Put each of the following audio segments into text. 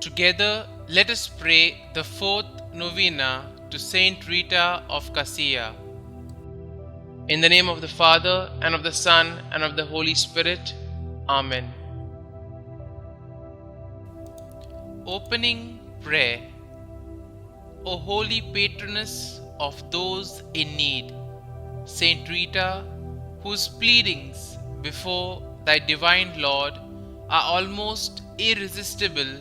Together, let us pray the fourth novena to St Rita of Cascia. In the name of the Father, and of the Son, and of the Holy Spirit. Amen. Opening prayer. O holy patroness of those in need, St Rita, whose pleadings before thy divine Lord are almost irresistible,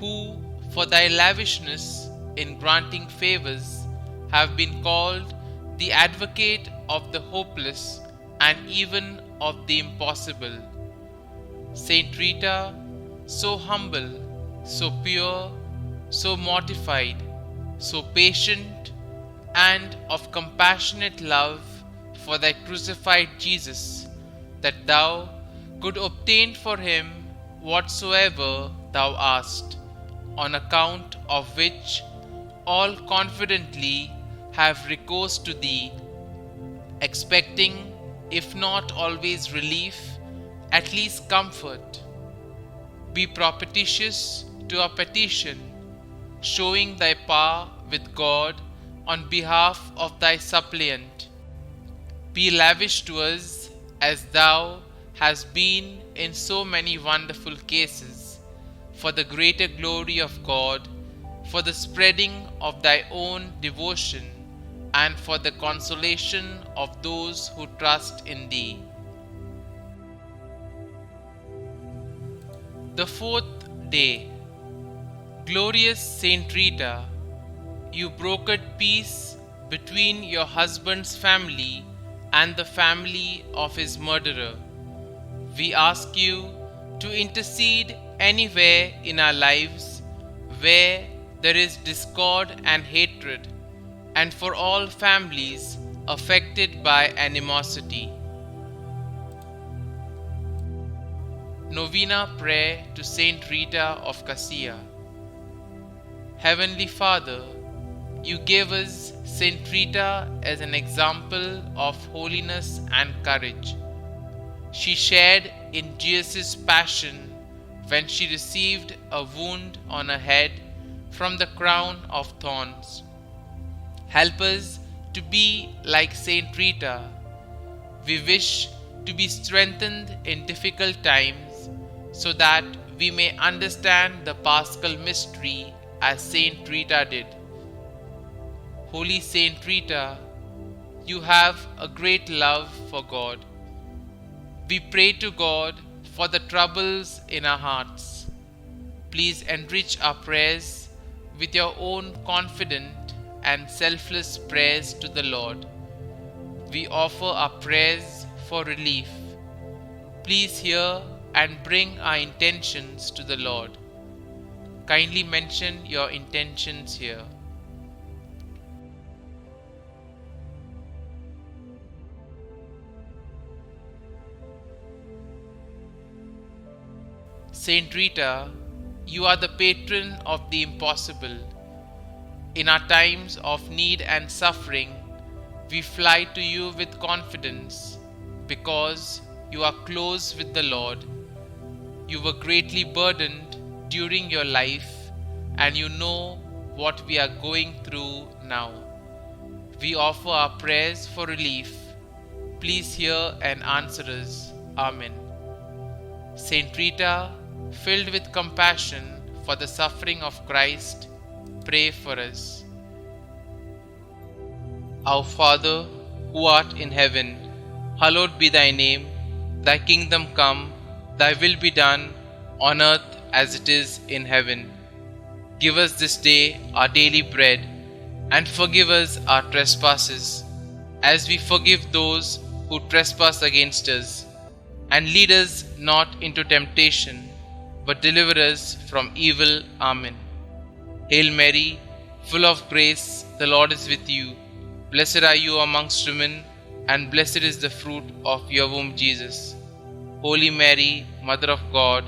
who, for thy lavishness in granting favors, have been called the advocate of the hopeless and even of the impossible. Saint Rita, so humble, so pure, so mortified, so patient, and of compassionate love for thy crucified Jesus, that thou could obtain for him whatsoever thou asked, on account of which all confidently have recourse to thee, expecting, if not always relief, at least comfort. Be propitious to our petition, showing thy power with God on behalf of thy suppliant. Be lavish to us as thou hast been in so many wonderful cases, for the greater glory of God, for the spreading of thy own devotion, and for the consolation of those who trust in thee. The fourth day. Glorious Saint Rita, you brokered peace between your husband's family and the family of his murderer. We ask you to intercede anywhere in our lives where there is discord and hatred, and for all families affected by animosity. Novena Prayer to St Rita of Cascia. Heavenly Father, you gave us St Rita as an example of holiness and courage. She shared in Jesus' passion when she received a wound on her head from the crown of thorns. Help us to be like St Rita. We wish to be strengthened in difficult times, so that we may understand the Paschal mystery as Saint Rita did. Holy Saint Rita, you have a great love for God. We pray to God for the troubles in our hearts. Please enrich our prayers with your own confident and selfless prayers to the Lord. We offer our prayers for relief. Please hear and bring our intentions to the Lord. Kindly mention your intentions here. Saint Rita, you are the patron of the impossible. In our times of need and suffering, we fly to you with confidence because you are close with the Lord. You were greatly burdened during your life, and you know what we are going through now. We offer our prayers for relief. Please hear and answer us. Amen. Saint Rita, filled with compassion for the suffering of Christ, pray for us. Our Father, who art in heaven, hallowed be thy name. Thy kingdom come, thy will be done, on earth as it is in heaven. Give us this day our daily bread, and forgive us our trespasses, as we forgive those who trespass against us. And lead us not into temptation, but deliver us from evil. Amen. Hail Mary, full of grace, the Lord is with you. Blessed are you amongst women, and blessed is the fruit of your womb, Jesus. Holy Mary, Mother of God,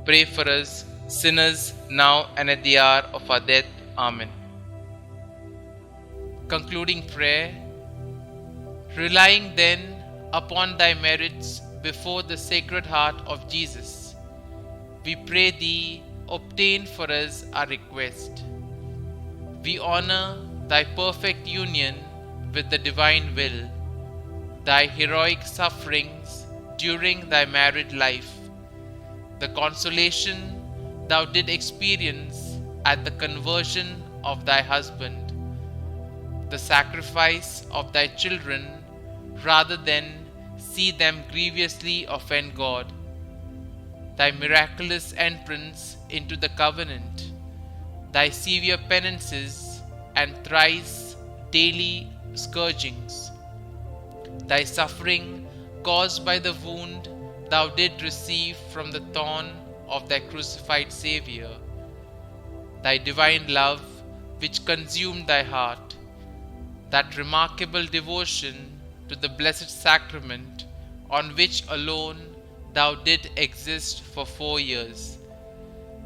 pray for us sinners now and at the hour of our death. Amen. Concluding prayer. Relying then upon thy merits before the Sacred Heart of Jesus, we pray thee obtain for us our request. We honor thy perfect union with the divine will, thy heroic sufferings during thy married life, the consolation thou did experience at the conversion of thy husband, the sacrifice of thy children rather than see them grievously offend God, thy miraculous entrance into the covenant, thy severe penances and thrice daily scourgings, thy suffering caused by the wound thou did receive from the thorn of thy crucified Xavier, thy divine love which consumed thy heart, that remarkable devotion to the blessed sacrament on which alone thou did exist for 4 years,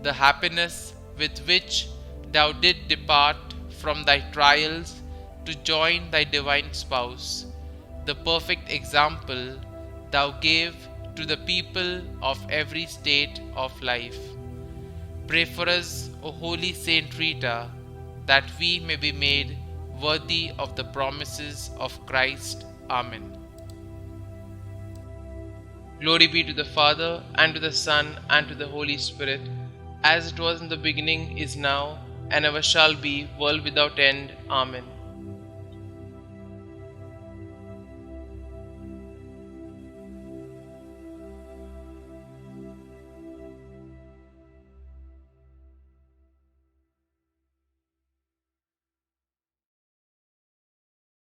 the happiness with which thou did depart from thy trials to join thy divine spouse, the perfect example thou gave to the people of every state of life. Pray for us, O holy Saint Rita, that we may be made worthy of the promises of Christ. Amen. Glory be to the Father, and to the Son, and to the Holy Spirit, as it was in the beginning, is now, and ever shall be, world without end. Amen.